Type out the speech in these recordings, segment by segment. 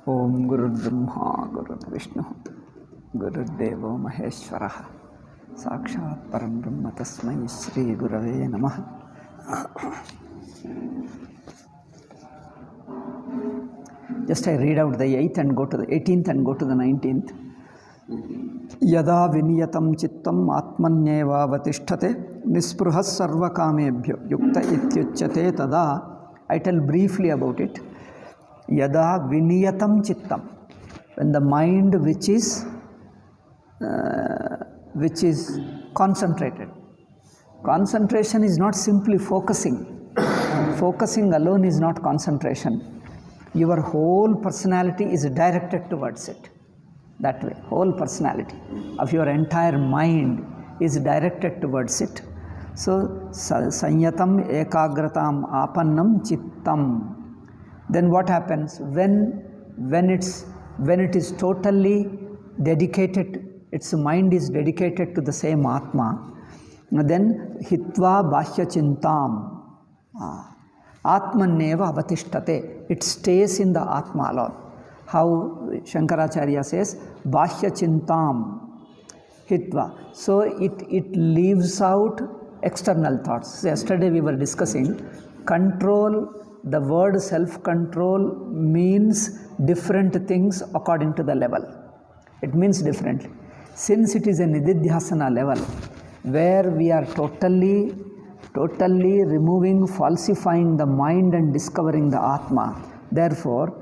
Om Guru Brahma Guru Vishnu Gurudeva Maheshwara Sakshat Param Brahma Tasmai Shri Gurave Namah. Just I read out the 8th and go to the 18th and go to the 19th. Yada viniyatam chittam atmanyeva vatisthate nispruhas sarvakamebhyo yukta ityuchyate tada. I tell briefly about it. Yada viniyatam chittam, when the mind which is concentrated. Concentration is not simply focusing. Focusing alone is not concentration. Your whole personality is directed towards it. That way, whole personality of your entire mind is directed towards it. So, sanyatam ekagratam apannam chittam. Then what happens when it is totally dedicated, its mind is dedicated to the same Atma, then hitva bhashya chintam atmaneva avatisthate, it stays in the Atma alone. How Shankaracharya says, bhashya chintam hitva. So it leaves out external thoughts. So yesterday we were discussing control. The word self-control means different things according to the level. It means differently. Since it is a nididhyasana level, where we are totally removing, falsifying the mind and discovering the Atma, therefore,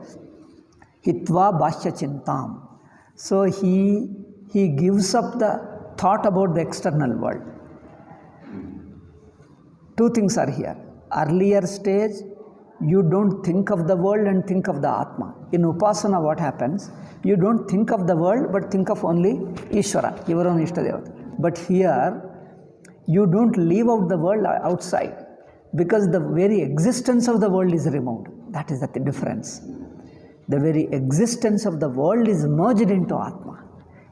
hitva bhashya chintam. So he gives up the thought about the external world. Two things are here. Earlier stage, you don't think of the world and think of the Atma. In Upasana, what happens? You don't think of the world, but think of only Ishvara, your own Ishtadevata. But here, you don't leave out the world outside, because the very existence of the world is removed. That is the difference. The very existence of the world is merged into Atma.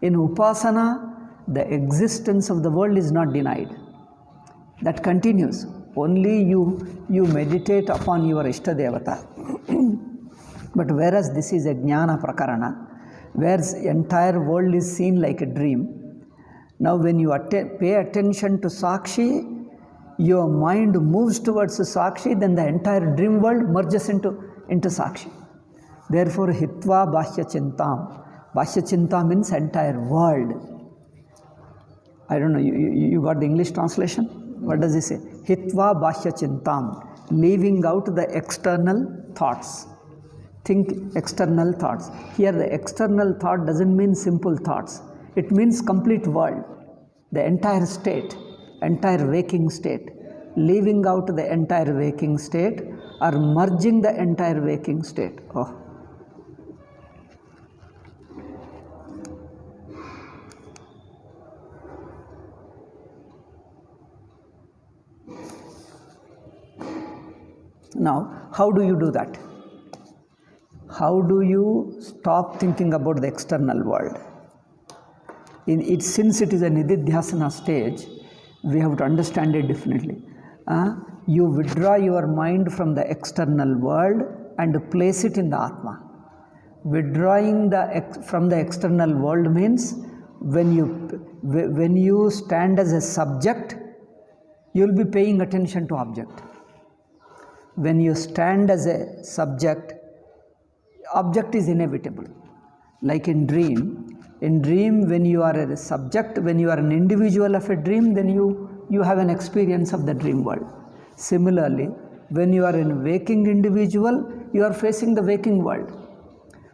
In Upasana, the existence of the world is not denied. That continues. Only you meditate upon your Ishtadevata. But whereas this is a Jnana Prakarana, where the entire world is seen like a dream, now when you pay attention to Sakshi, your mind moves towards Sakshi, then the entire dream world merges into Sakshi. Therefore, hitva bhashya chintam. Bhashya chinta means entire world. I don't know, you got the English translation? What does he say? Hitva bhashya chintam. Leaving out the external thoughts. Think external thoughts. Here the external thought doesn't mean simple thoughts. It means complete world. The entire state, entire waking state. Leaving out the entire waking state or merging the entire waking state. Oh. Now, how do you do that? How do you stop thinking about the external world? Since it is a nididhyasana stage, we have to understand it differently. You withdraw your mind from the external world and place it in the Atma. Withdrawing from the external world means when you stand as a subject, you will be paying attention to object. When you stand as a subject, object is inevitable. Like in dream, when you are a subject, when you are an individual of a dream, then you have an experience of the dream world. Similarly, when you are a waking individual, you are facing the waking world.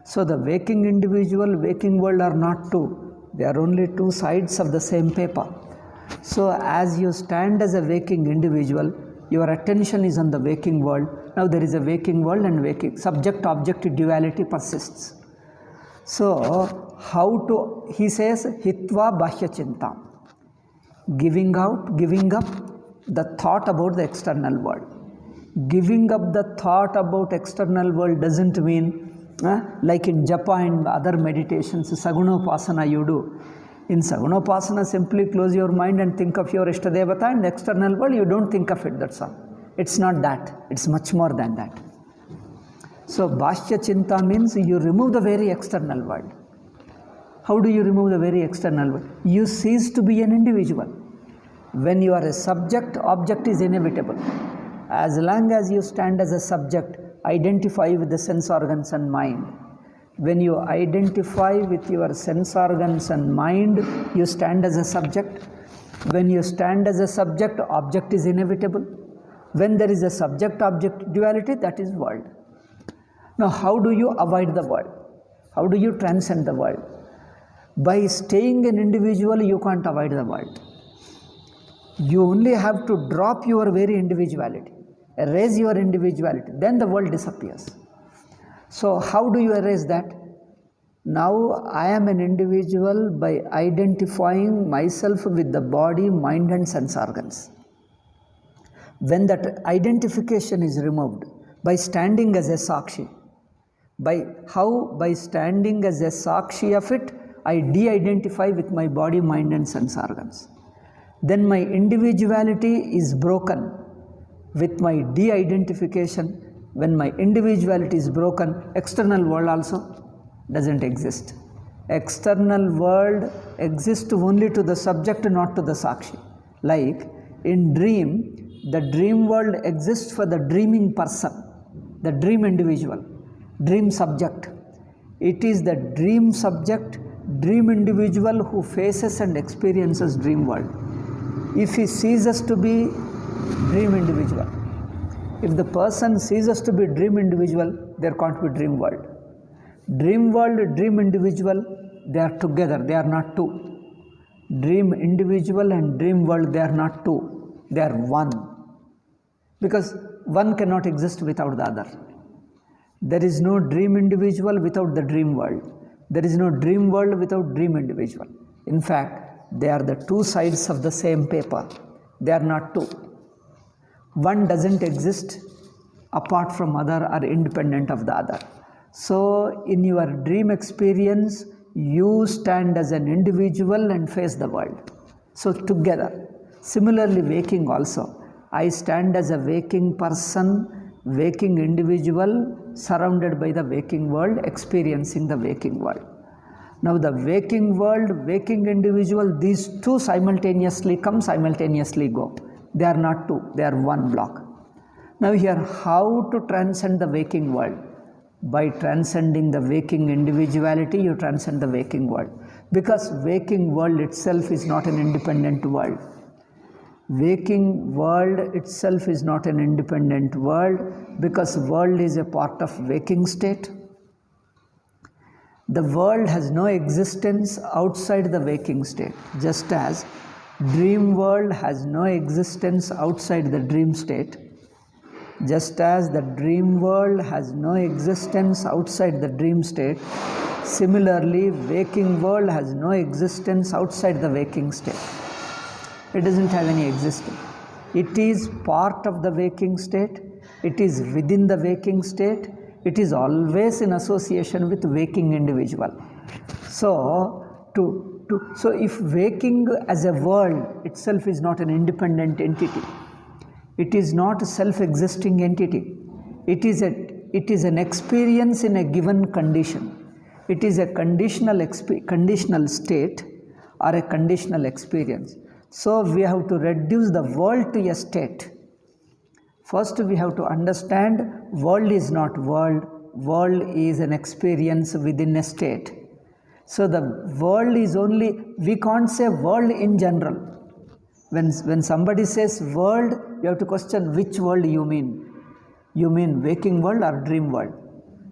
So the waking individual, waking world are not two. They are only two sides of the same paper. So as you stand as a waking individual, your attention is on the waking world. Now there is a waking world and waking subject-object duality persists. So he says, hitva bhashya chintam. Giving up the thought about the external world. Giving up the thought about external world doesn't mean, like in japa and other meditations, sagunopasana you do. In Sagunopasana, simply close your mind and think of your Ishtadevata, and the external world, you don't think of it, that's all. It's not that. It's much more than that. So Bhashya Chinta means you remove the very external world. How do you remove the very external world? You cease to be an individual. When you are a subject, object is inevitable. As long as you stand as a subject, identify with the sense organs and mind. When you identify with your sense organs and mind, you stand as a subject. When you stand as a subject, object is inevitable. When there is a subject-object duality, that is world. Now, how do you avoid the world? How do you transcend the world? By staying an individual, you can't avoid the world. You only have to drop your very individuality, erase your individuality, then the world disappears. So how do you erase that? Now I am an individual by identifying myself with the body, mind and sense organs. When that identification is removed, by standing as a Sakshi, by standing as a Sakshi of it, I de-identify with my body, mind and sense organs. Then my individuality is broken with my de-identification. When my individuality is broken, external world also doesn't exist. External world exists only to the subject, not to the Sakshi. Like in dream, the dream world exists for the dreaming person, the dream individual, dream subject. It is the dream subject, dream individual who faces and experiences dream world. If he ceases to be dream individual, if the person ceases to be dream individual, there can't be dream world. Dream world, dream individual, they are together, they are not two. Dream individual and dream world, they are not two, they are one. Because one cannot exist without the other. There is no dream individual without the dream world. There is no dream world without dream individual. In fact, they are the two sides of the same paper. They are not two. One doesn't exist apart from other or independent of the other. So in your dream experience, you stand as an individual and face the world. So together. Similarly, waking also. I stand as a waking person, waking individual, surrounded by the waking world, experiencing the waking world. Now the waking world, waking individual, these two simultaneously come, simultaneously go. They are not two, they are one block. Now here, how to transcend the waking world? By transcending the waking individuality, you transcend the waking world. Because waking world itself is not an independent world. Waking world itself is not an independent world because world is a part of waking state. The world has no existence outside the waking state, just as dream world has no existence outside the dream state, just as the dream world has no existence outside the dream state. Similarly, waking world has no existence outside the waking state. It doesn't have any existence. It is part of the waking state. It is within the waking state. It is always in association with waking individual. So if waking as a world itself is not an independent entity, it is not a self-existing entity. It is an experience in a given condition. It is a conditional state or a conditional experience. So we have to reduce the world to a state. First we have to understand world is not world. World is an experience within a state. So the world is only, we can't say world in general. When somebody says world, you have to question which world you mean. You mean waking world or dream world?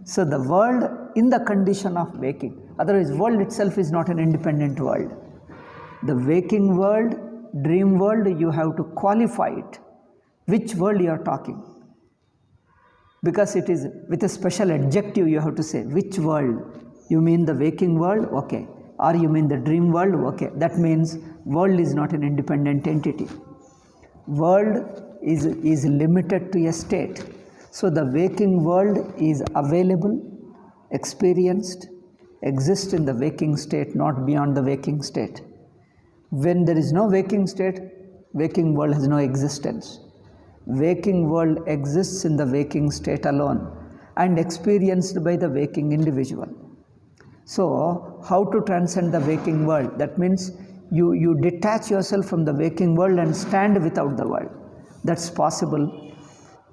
So the world in the condition of waking. Otherwise, world itself is not an independent world. The waking world, dream world, you have to qualify it. Which world you are talking? Because it is with a special adjective you have to say. Which world? You mean the waking world? Okay. Or you mean the dream world? Okay. That means world is not an independent entity. World is limited to a state. So the waking world is available, experienced, exists in the waking state, not beyond the waking state. When there is no waking state, waking world has no existence. Waking world exists in the waking state alone. and experienced by the waking individual. So, how to transcend the waking world? That means you detach yourself from the waking world and stand without the world. That's possible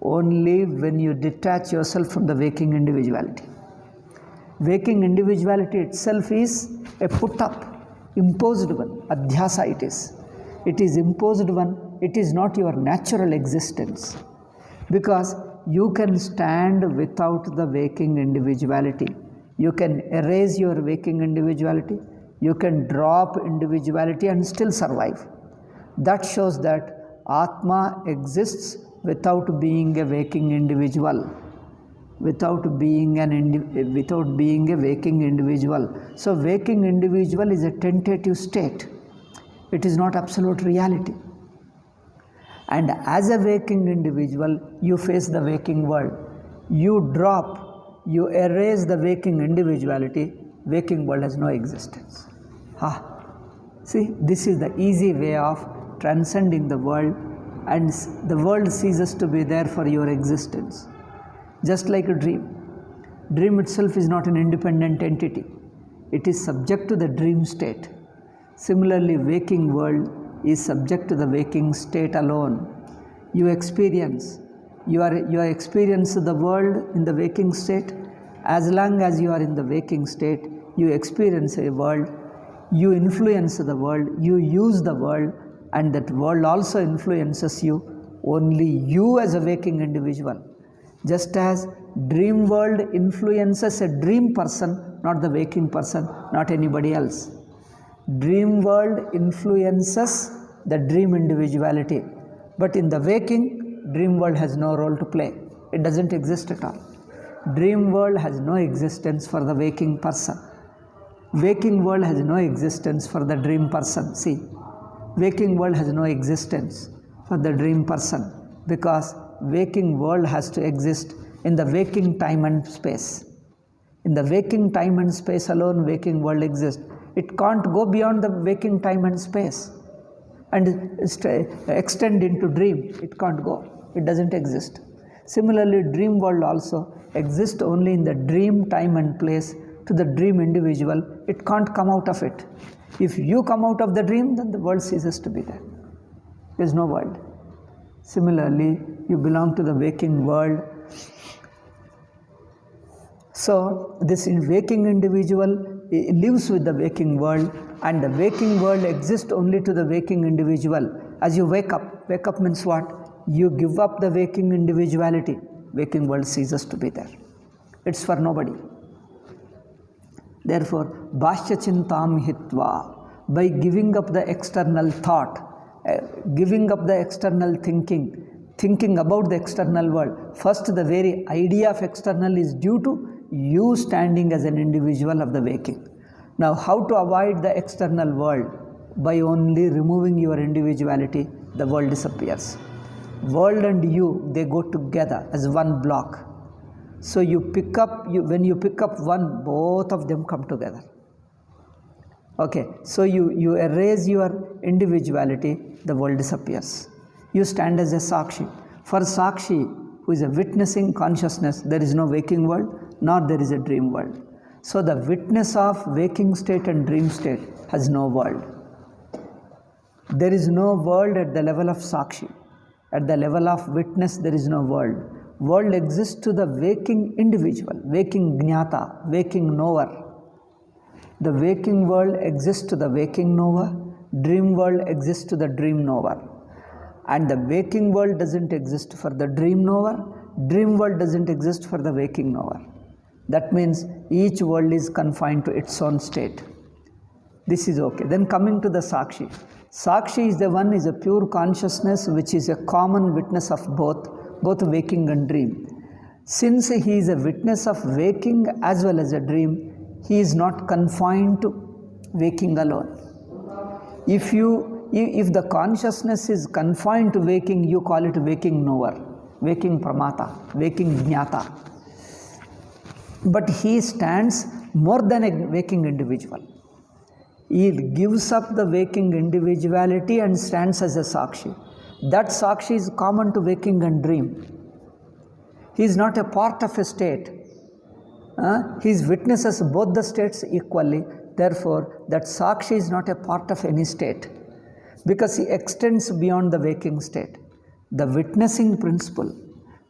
only when you detach yourself from the waking individuality. Waking individuality itself is a put up, imposed one, adhyasa it is. It is imposed one, it is not your natural existence. Because you can stand without the waking individuality. You can erase your waking individuality, you can drop individuality and still survive. That shows that Atma exists without being a waking individual, without being a waking individual. So waking individual is a tentative state. It is not absolute reality. And as a waking individual, you face the waking world. You drop, you erase the waking individuality, waking world has no existence. See, this is the easy way of transcending the world, and the world ceases to be there for your existence. Just like a dream. Dream itself is not an independent entity. It is subject to the dream state. Similarly, waking world is subject to the waking state alone. You experience the world in the waking state. As long as you are in the waking state, you experience a world, you influence the world, you use the world, and that world also influences you, only you as a waking individual. Just as dream world influences a dream person, not the waking person, not anybody else. Dream world influences the dream individuality, but in the waking, dream world has no role to play. It doesn't exist at all. Dream world has no existence for the waking person. Waking world has no existence for the dream person. See, waking world has no existence for the dream person, because waking world has to exist in the waking time and space. In the waking time and space alone, waking world exists. It can't go beyond the waking time and space and extend into dream. It can't go. It doesn't exist. Similarly, dream world also exists only in the dream time and place to the dream individual. It can't come out of it. If you come out of the dream, then the world ceases to be there. There is no world. Similarly, you belong to the waking world. So, this waking individual lives with the waking world, and the waking world exists only to the waking individual. As you wake up means what? You give up the waking individuality, waking world ceases to be there. It's for nobody. Therefore, bhashya chintam hitva, by giving up the external thought, giving up the external thinking about the external world. First, the very idea of external is due to you standing as an individual of the waking. Now, how to avoid the external world? By only removing your individuality, the world disappears. World and you, they go together as one block. So when you pick up one, both of them come together. Okay, so you erase your individuality, the world disappears. You stand as a Sakshi. For Sakshi, who is a witnessing consciousness, there is no waking world, nor there is a dream world. So the witness of waking state and dream state has no world. There is no world at the level of Sakshi. At the level of witness, there is no world. World exists to the waking individual, waking jnata, waking knower. The waking world exists to the waking knower, dream world exists to the dream knower. And the waking world doesn't exist for the dream knower, dream world doesn't exist for the waking knower. That means each world is confined to its own state. This is okay. Then coming to the Sakshi. Sakshi is the one, is a pure consciousness which is a common witness of both waking and dream. Since he is a witness of waking as well as a dream, he is not confined to waking alone. If the consciousness is confined to waking, you call it waking knower, waking pramata, waking jnata. But he stands more than a waking individual. He gives up the waking individuality and stands as a Sakshi. That Sakshi is common to waking and dream. He is not a part of a state. He witnesses both the states equally. Therefore, that Sakshi is not a part of any state, because he extends beyond the waking state. The witnessing principle,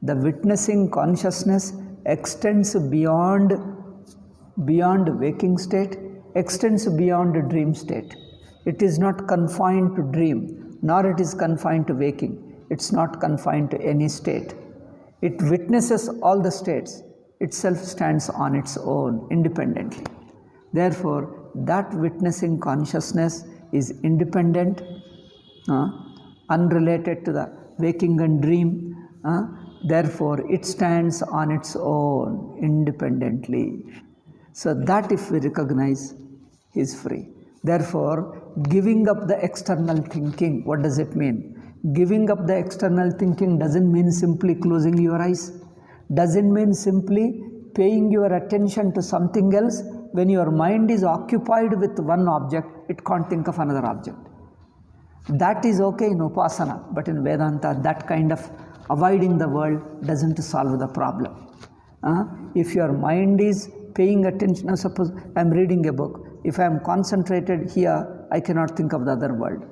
the witnessing consciousness extends beyond waking state, extends beyond dream state. It is not confined to dream, nor it is confined to waking. It's not confined to any state. It witnesses all the states. Itself stands on its own independently. Therefore, that witnessing consciousness is independent, unrelated to the waking and dream. Therefore, it stands on its own independently. So that if we recognize, he is free. Therefore, giving up the external thinking, what does it mean? Giving up the external thinking doesn't mean simply closing your eyes. Doesn't mean simply paying your attention to something else. When your mind is occupied with one object, it can't think of another object. That is okay in Upasana, but in Vedanta, that kind of avoiding the world doesn't solve the problem. If your mind is paying attention, now suppose I am reading a book. If I am concentrated here, I cannot think of the other world.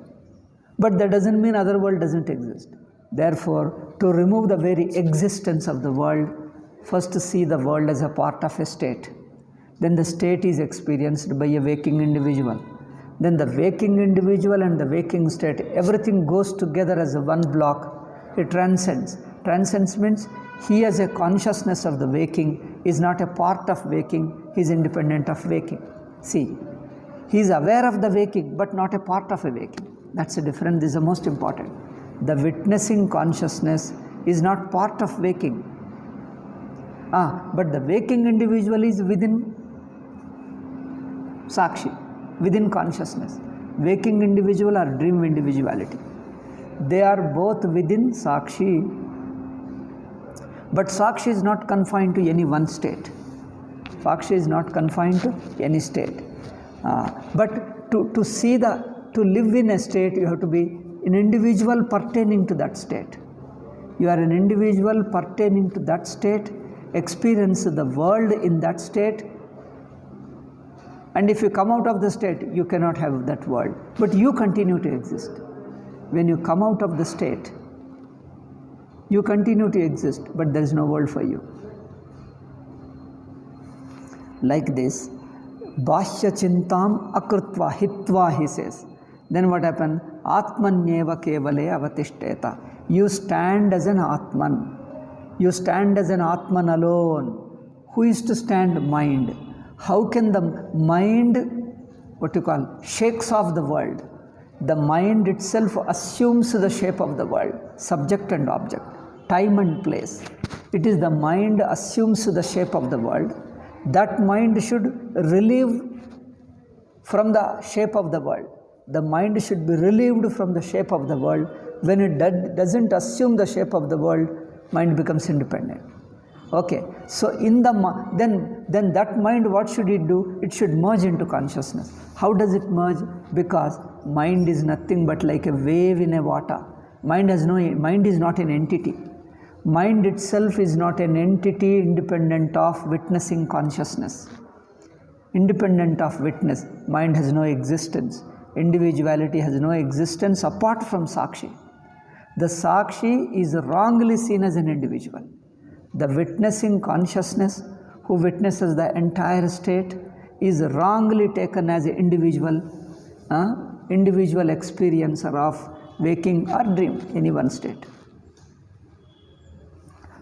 But that doesn't mean other world doesn't exist. Therefore, to remove the very existence of the world, first to see the world as a part of a state. Then the state is experienced by a waking individual. Then the waking individual and the waking state, everything goes together as a one block. It transcends. Transcends means he as a consciousness of the waking is not a part of waking, he is independent of waking. See, he is aware of the waking but not a part of a waking. That's a difference. This is the most important. The witnessing consciousness is not part of waking. But the waking individual is within Sakshi, within consciousness. Waking individual or dream individuality. They are both within Sakshi. But Sakshi is not confined to any one state. Sakshi is not confined to any state. But to live in a state, you have to be an individual pertaining to that state. You are an individual pertaining to that state, experience the world in that state, and if you come out of the state, you cannot have that world. But you continue to exist. When you come out of the state, you continue to exist, but there is no world for you. Like this, Bhashya Chintam Akrutva Hitva, he says. Then what happened? Atmanyeva Kevale Avatishteta. You stand as an Atman. You stand as an Atman alone. Who is to stand? Mind. How can the mind, shakes off the world? The mind itself assumes the shape of the world, subject and object, time and place. It is the mind assumes the shape of the world. That mind should relieve from the shape of the world. The mind should be relieved from the shape of the world. When it doesn't assume the shape of the world, mind becomes independent. Okay, so then that mind, what should it do? It should merge into consciousness. How does it merge? Because mind is nothing but like a wave in a water. Mind is not an entity. Mind itself is not an entity independent of witnessing consciousness. Independent of witness, mind has no existence. Individuality has no existence apart from Sakshi. The Sakshi is wrongly seen as an individual. The witnessing consciousness who witnesses the entire state is wrongly taken as an individual experiencer of waking or dream, any one state.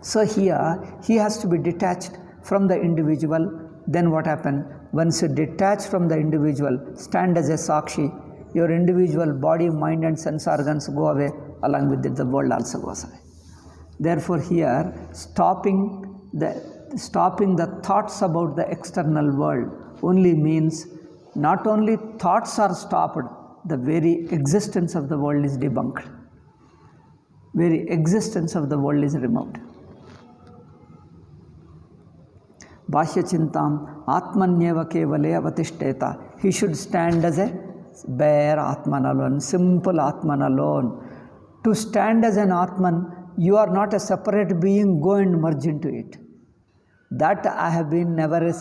So here, he has to be detached from the individual. Then what happens? Once you detach from the individual, stand as a Sakshi, your individual body, mind and sense organs go away, along with it the world also goes away. Therefore here, stopping the thoughts about the external world only means not only thoughts are stopped, the very existence of the world is debunked. Very existence of the world is removed. Bhashya Chintam Atmanyeva Kevale Avatishteta. He should stand as a bare Atman alone, simple Atman alone. To stand as an Atman you are not a separate being, go and merge into it. That I have been never,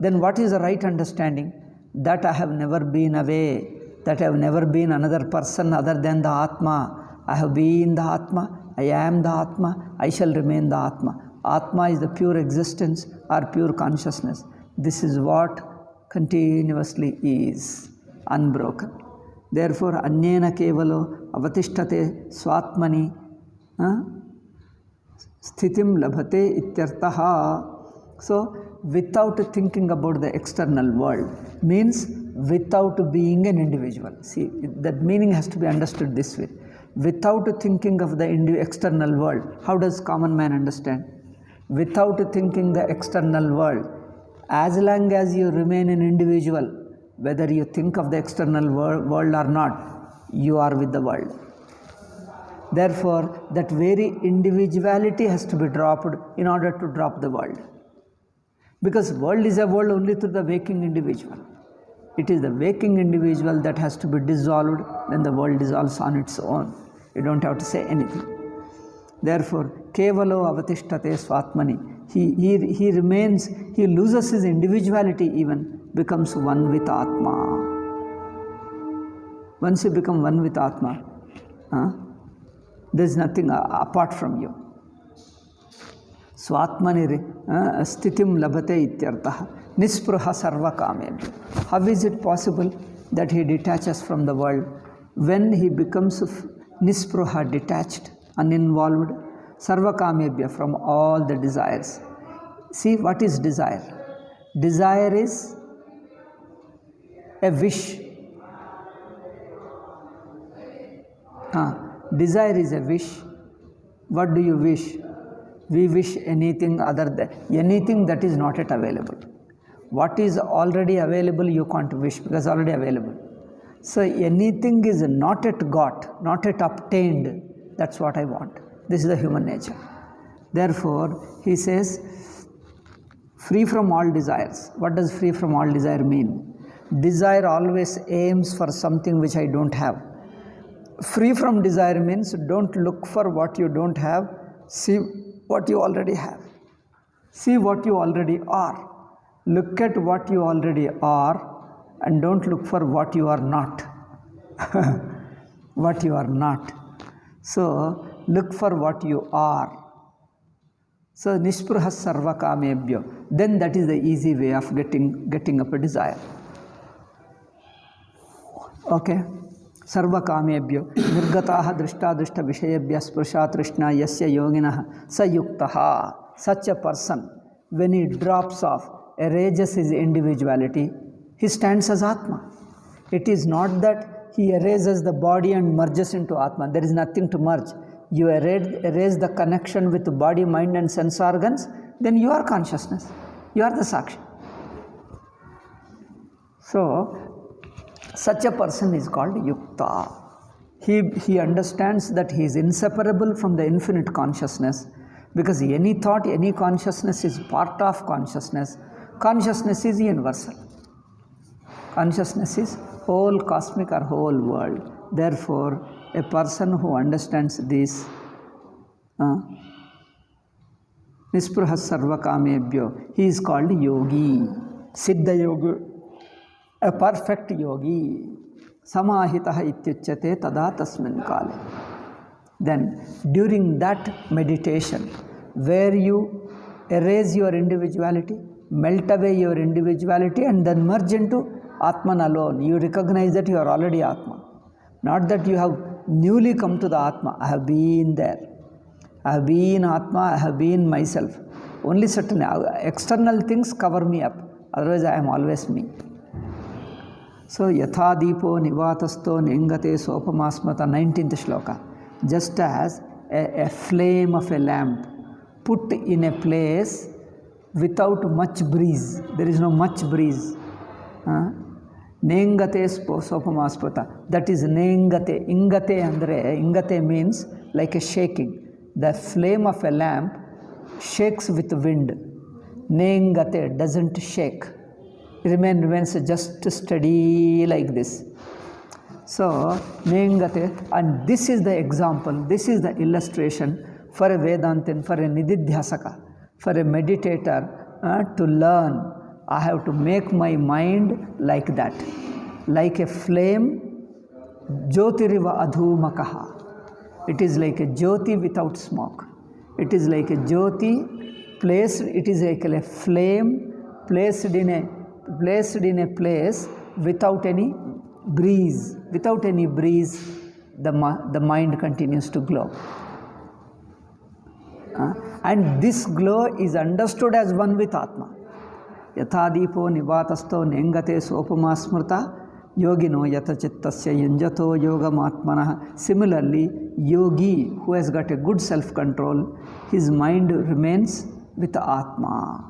then what is the right understanding? That I have never been away, that I have never been another person other than the Atma. I have been the Atma, I am the Atma, I shall remain the Atma. Atma is the pure existence or pure consciousness. This is what continuously is, unbroken. Therefore, anyena kevalo avatishtate swatmani sthitim labhate ityartaha. So, without thinking about the external world means without being an individual. See, that meaning has to be understood this way. Without thinking of the external world, how does common man understand? Without thinking the external world, as long as you remain an individual, whether you think of the external world or not, you are with the world. Therefore, that very individuality has to be dropped in order to drop the world. Because world is a world only through the waking individual. It is the waking individual that has to be dissolved, then the world dissolves on its own. You don't have to say anything. Therefore, kevalo avatishtate swatmani. He remains, he loses his individuality even, becomes one with Atma. Once you become one with Atma, there is nothing apart from you. Swatmani sthitim labhate ityartaha. Nispruha sarva kamebhyo. How is it possible that he detaches from the world? When he becomes nispruha, detached, uninvolved, sarva kamebhyo, from all the desires. See, what is desire? Desire is a wish. Desire is a wish. What do you wish? We wish anything other than, anything that is not yet available. What is already available you can't wish because already available. So anything is not yet got, not yet obtained, that's what I want. This is the human nature. Therefore, he says, free from all desires. What does free from all desire mean? Desire always aims for something which I don't have. Free from desire means don't look for what you don't have, see what you already have. See what you already are. Look at what you already are and don't look for what you are not. What you are not. So, look for what you are. So, nispruha sarva kamebhyo. Then that is the easy way of getting up a desire. Okay? Sarva kamebhyo. Nirgataha drishta drishta vishayabhya sprsha trishna yasya yoginah sayuktaha. Such a person, when he drops off, erases his individuality, he stands as Atma. It is not that he erases the body and merges into Atma. There is nothing to merge. You erase the connection with body, mind and sense organs, then you are consciousness. You are the Sakshi. So, such a person is called Yukta. He understands that he is inseparable from the infinite consciousness, because any thought, any consciousness is part of consciousness. Consciousness is universal. Consciousness is whole cosmic or whole world. Therefore, a person who understands this, Nispruha sarva kamebhyo, he is called yogi, Siddha yogi, a perfect yogi. Samahitaha ityuchyate tada tasmin kale. Then, during that meditation, where you erase your individuality, melt away your individuality and then merge into Atman alone, you recognize that you are already Atma. Not that you have newly come to the Atma. I have been there. I have been Atma, I have been myself. Only certain external things cover me up. Otherwise, I am always me. So, yatha deepo nivatasto nengate sopamasmata, 19th shloka. Just as a flame of a lamp put in a place without much breeze. There is no much breeze. Nengate sopamaspata. That is nengate. Ingate means like a shaking. The flame of a lamp shakes with wind. Nengate doesn't shake. Remains just steady like this. So, nengate, and this is the example, this is the illustration for a Vedantin, for a Nididhyasaka, for a meditator to learn, I have to make my mind like that, like a flame, Jyotiriva Adhumakaha. It is like a Jyoti without smoke. It is like a Jyoti placed, it is like a flame placed in a place without any breeze. Without any breeze, the mind continues to glow. And this glow is understood as one with Atma. Yathadipo nivatasto nengate sopama smrta yogino yatachittasya yanjato yogamatmanah. Similarly, yogi who has got a good self-control, his mind remains with Atma.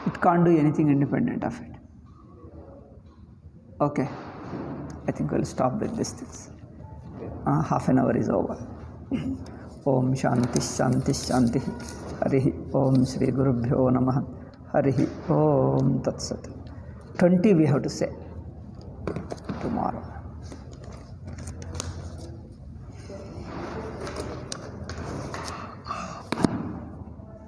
It can't do anything independent of it. Okay, I think we'll stop with these things. Half an hour is over. Om Shanti Shanti Shanti. Harihi Om Shri Gurubhyo Namaha. Harihi Om Tat Sat. 20 we have to say tomorrow.